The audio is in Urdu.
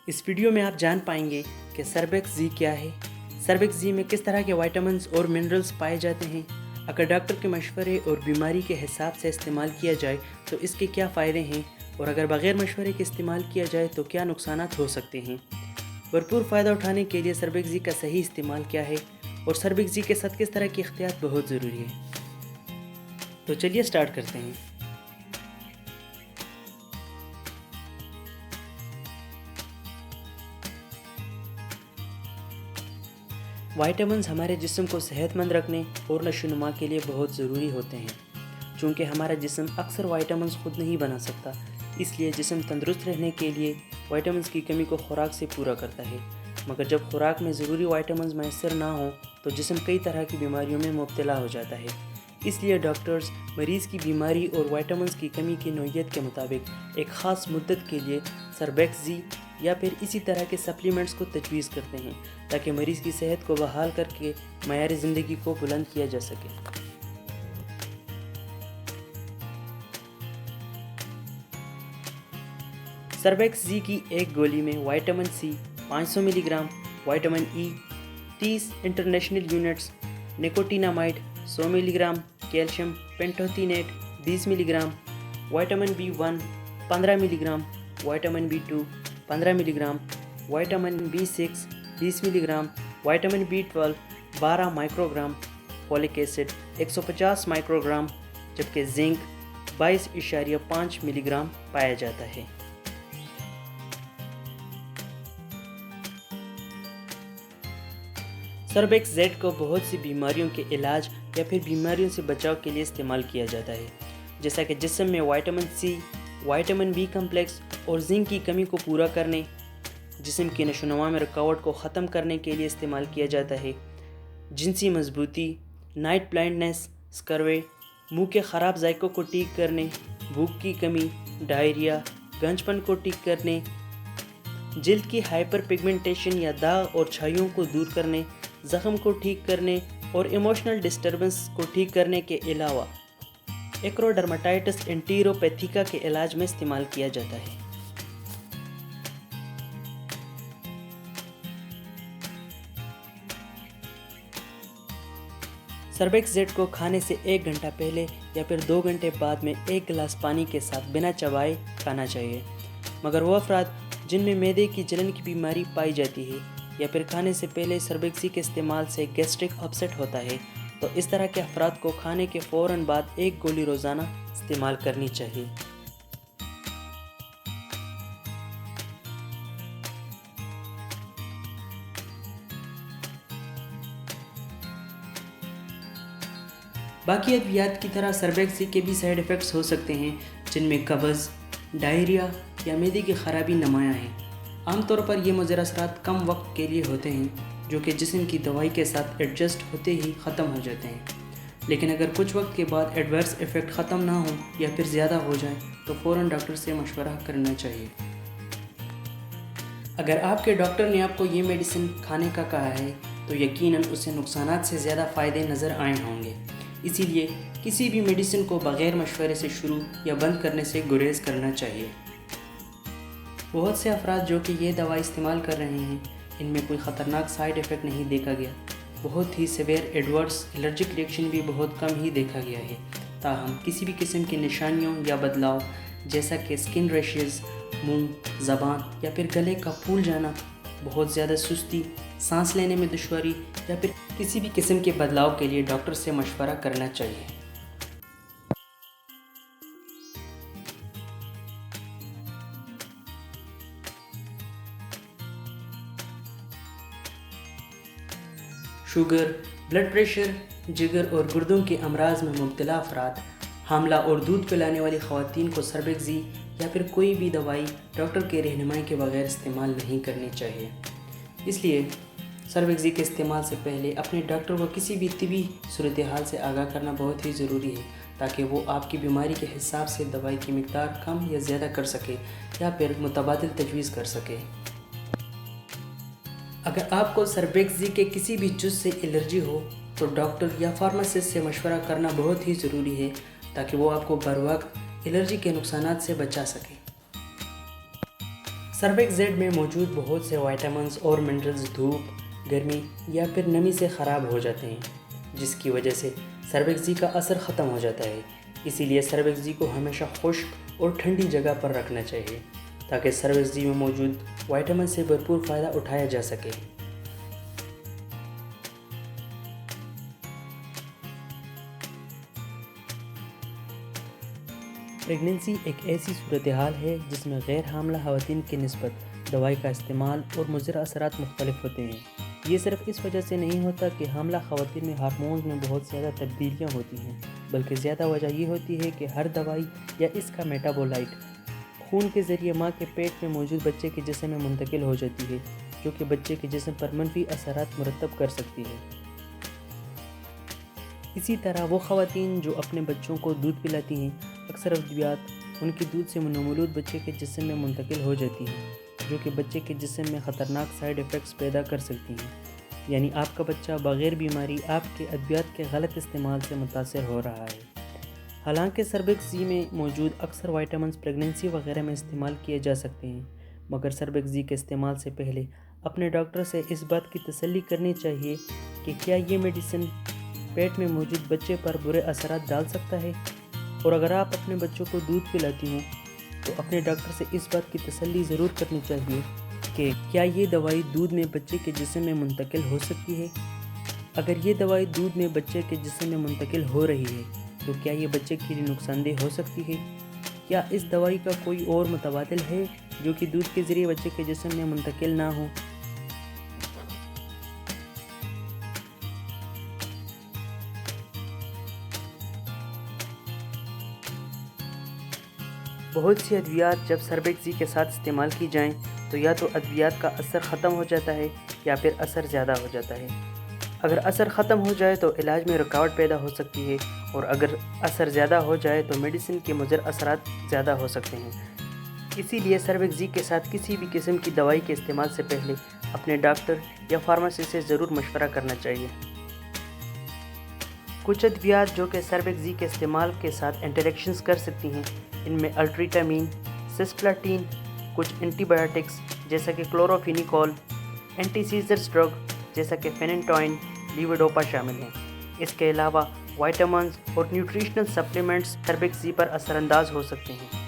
اس ویڈیو میں آپ جان پائیں گے کہ سربیکس زی کیا ہے، سربیکس زی میں کس طرح کے وائٹامنز اور منرلز پائے جاتے ہیں، اگر ڈاکٹر کے مشورے اور بیماری کے حساب سے استعمال کیا جائے تو اس کے کیا فائدے ہیں، اور اگر بغیر مشورے کے استعمال کیا جائے تو کیا نقصانات ہو سکتے ہیں۔ بھرپور فائدہ اٹھانے کے لیے سربیکس زی کا صحیح استعمال کیا ہے اور سربیکس زی کے ساتھ کس طرح کی احتیاط بہت ضروری ہے۔ تو چلیے سٹارٹ کرتے ہیں۔ وائٹامنز ہمارے جسم کو صحت مند رکھنے اور نشو و نما کے لیے بہت ضروری ہوتے ہیں۔ چونکہ ہمارا جسم اکثر وائٹامنز خود نہیں بنا سکتا، اس لیے جسم تندرست رہنے کے لیے وائٹامنز کی کمی کو خوراک سے پورا کرتا ہے۔ مگر جب خوراک میں ضروری وائٹامنز میسر نہ ہوں تو جسم کئی طرح کی بیماریوں میں مبتلا ہو جاتا ہے۔ اس لیے ڈاکٹرز مریض کی بیماری اور وائٹامنز کی کمی کی نوعیت کے مطابق ایک خاص مدت کے لیے سربیکس زی یا پھر اسی طرح کے سپلیمنٹس کو تجویز کرتے ہیں تاکہ مریض کی صحت کو بحال کر کے معیار زندگی کو بلند کیا جا سکے۔ سربیکس زی کی ایک گولی میں وائٹامن سی 500 ملی گرام، وائٹامن ای 30 انٹرنیشنل یونٹس، نیکوٹینامائڈ 100 ملی gram, calcium پینٹوتھینیٹ 20 milligram, vitamin B1 15 ملی گرام، وائٹامن B2 15 ملی gram, vitamin B6 20 milligram, vitamin B12 12 microgram, folic acid 150 microgram, جبکہ زنک 22.5 ملی گرام پایا جاتا ہے۔ سربیکس زیڈ کو بہت سی بیماریوں کے علاج یا پھر بیماریوں سے بچاؤ کے لیے استعمال کیا جاتا ہے، جیسا کہ جسم میں vitamin C, vitamin B complex اور زنک کی کمی کو پورا کرنے، جسم کی نشو و نما میں رکاوٹ کو ختم کرنے کے لیے استعمال کیا جاتا ہے، جنسی مضبوطی، نائٹ بلائنڈنس، سکروے، منہ کے خراب ذائقوں کو ٹھیک کرنے، بھوک کی کمی، ڈائریا، گنجپن کو ٹھیک کرنے، جلد کی ہائپر پگمنٹیشن یا داغ اور چھائیوں کو دور کرنے، زخم کو ٹھیک کرنے اور ایموشنل ڈسٹربنس کو ٹھیک کرنے کے علاوہ ایکروڈرماٹائٹس انٹیروپیتھیکا کے علاج میں استعمال کیا جاتا ہے۔ سربیکس زیڈ کو کھانے سے 1 گھنٹہ پہلے یا پھر 2 گھنٹے بعد میں 1 گلاس پانی کے ساتھ بنا چبائے کھانا چاہیے، مگر وہ افراد جن میں معدے کی جلن کی بیماری پائی جاتی ہے یا پھر کھانے سے پہلے سربیکس زی کے استعمال سے گیسٹرک اپسیٹ ہوتا ہے تو اس طرح کے افراد کو کھانے کے فوراً بعد 1 گولی روزانہ استعمال کرنی چاہیے۔ باقی ادویات کی طرح سربیکس زی کے بھی سائیڈ ایفیکٹس ہو سکتے ہیں، جن میں قبض، ڈائریا یا معدے کی خرابی نمایاں ہیں۔ عام طور پر یہ مضر اثرات کم وقت کے لیے ہوتے ہیں جو کہ جسم کی دوائی کے ساتھ ایڈجسٹ ہوتے ہی ختم ہو جاتے ہیں، لیکن اگر کچھ وقت کے بعد ایڈورس ایفیکٹ ختم نہ ہوں یا پھر زیادہ ہو جائیں تو فوراً ڈاکٹر سے مشورہ کرنا چاہیے۔ اگر آپ کے ڈاکٹر نے آپ کو یہ میڈیسن کھانے کا کہا ہے تو یقیناً اسے نقصانات سے زیادہ فائدے نظر آئے ہوں گے، اسی لیے کسی بھی میڈیسن کو بغیر مشورے سے شروع یا بند کرنے سے گریز کرنا چاہیے۔ بہت سے افراد جو کہ یہ دوا استعمال کر رہے ہیں ان میں کوئی خطرناک سائیڈ ایفیکٹ نہیں دیکھا گیا، بہت ہی سیویئر ایڈورس الرجک ریئیکشن بھی بہت کم ہی دیکھا گیا ہے۔ تاہم کسی بھی قسم کی نشانیوں یا بدلاؤ جیسا کہ سکن ریشز، منہ، زبان یا پھر گلے کا پھول جانا، بہت زیادہ سستی، سانس لینے میں دشواری یا پھر کسی بھی قسم کے بدلاؤ کے لیے ڈاکٹر سے مشورہ کرنا چاہیے۔ شوگر، بلڈ پریشر، جگر اور گردوں کے امراض میں مبتلا افراد، حاملہ اور دودھ پلانے والی خواتین کو سربیکس زی یا پھر کوئی بھی دوائی ڈاکٹر کے رہنمائی کے بغیر استعمال نہیں کرنی چاہیے۔ اس لیے سربیکس زی کے استعمال سے پہلے اپنے ڈاکٹر کو کسی بھی طبی صورتحال سے آگاہ کرنا بہت ہی ضروری ہے تاکہ وہ آپ کی بیماری کے حساب سے دوائی کی مقدار کم یا زیادہ کر سکے یا پھر متبادل تجویز کر سکے۔ اگر آپ کو سربیکس زی کے کسی بھی جز سے الرجی ہو تو ڈاکٹر یا فارماسسٹ سے مشورہ کرنا بہت ہی ضروری ہے تاکہ وہ آپ کو بر وقت الرجی کے نقصانات سے بچا سکے۔ سرویکس زیڈ میں موجود بہت سے وائٹامنس اور منرلز دھوپ، گرمی یا پھر نمی سے خراب ہو جاتے ہیں، جس کی وجہ سے سرویکس زی کا اثر ختم ہو جاتا ہے۔ اسی لیے سرویکس زی کو ہمیشہ خشک اور ٹھنڈی جگہ پر رکھنا چاہیے تاکہ سرویکس زی میں موجود وائٹامن سے بھرپور فائدہ اٹھایا جا سکے۔ پریگننسی ایک ایسی صورتحال ہے جس میں غیر حاملہ خواتین کی نسبت دوائی کا استعمال اور مضر اثرات مختلف ہوتے ہیں۔ یہ صرف اس وجہ سے نہیں ہوتا کہ حاملہ خواتین میں ہارمونز میں بہت زیادہ تبدیلیاں ہوتی ہیں، بلکہ زیادہ وجہ یہ ہوتی ہے کہ ہر دوائی یا اس کا میٹابولائٹ خون کے ذریعے ماں کے پیٹ میں موجود بچے کے جسم میں منتقل ہو جاتی ہے، جو کہ بچے کے جسم پر منفی اثرات مرتب کر سکتی ہے۔ اسی طرح وہ خواتین جو اپنے بچوں کو دودھ پلاتی ہیں، اکثر ادویات ان کے دودھ سے نومولود بچے کے جسم میں منتقل ہو جاتی ہیں، جو کہ بچے کے جسم میں خطرناک سائیڈ ایفیکٹس پیدا کر سکتی ہیں، یعنی آپ کا بچہ بغیر بیماری آپ کے ادویات کے غلط استعمال سے متاثر ہو رہا ہے۔ حالانکہ سرویکس زی میں موجود اکثر وائٹامنس پریگننسی وغیرہ میں استعمال کیے جا سکتے ہیں، مگر سرویکس زی کے استعمال سے پہلے اپنے ڈاکٹر سے اس بات کی تسلی کرنی چاہیے کہ کیا یہ میڈیسن پیٹ میں موجود بچے پر برے اثرات ڈال سکتا ہے، اور اگر آپ اپنے بچوں کو دودھ پلاتی ہوں تو اپنے ڈاکٹر سے اس بات کی تسلی ضرور کرنی چاہیے کہ کیا یہ دوائی دودھ میں بچے کے جسم میں منتقل ہو سکتی ہے۔ اگر یہ دوائی دودھ میں بچے کے جسم میں منتقل ہو رہی ہے تو کیا یہ بچے کے لیے نقصان دہ ہو سکتی ہے؟ کیا اس دوائی کا کوئی اور متبادل ہے جو کہ دودھ کے ذریعے بچے کے جسم میں منتقل نہ ہو؟ بہت سی ادویات جب سرویکس زی کے ساتھ استعمال کی جائیں تو یا تو ادویات کا اثر ختم ہو جاتا ہے یا پھر اثر زیادہ ہو جاتا ہے۔ اگر اثر ختم ہو جائے تو علاج میں رکاوٹ پیدا ہو سکتی ہے، اور اگر اثر زیادہ ہو جائے تو میڈیسن کے مضر اثرات زیادہ ہو سکتے ہیں۔ اسی لیے سرویکس زی کے ساتھ کسی بھی قسم کی دوائی کے استعمال سے پہلے اپنے ڈاکٹر یا فارمیسی سے ضرور مشورہ کرنا چاہیے۔ کچھ ادویات جو کہ سرویکس زی کے استعمال کے ساتھ انٹریکشنز کر سکتی ہیں، ان میں الٹریٹامین، سسپلاٹین، کچھ اینٹی بایوٹکس جیسا کہ کلوروفینیکول، اینٹی سیزرز ڈرگ جیسا کہ فیننٹوئن، لیوڈوپا شامل ہیں۔ اس کے علاوہ وائٹامنز اور نیوٹریشنل سپلیمنٹس سرویکس زی پر اثر انداز ہو سکتے ہیں۔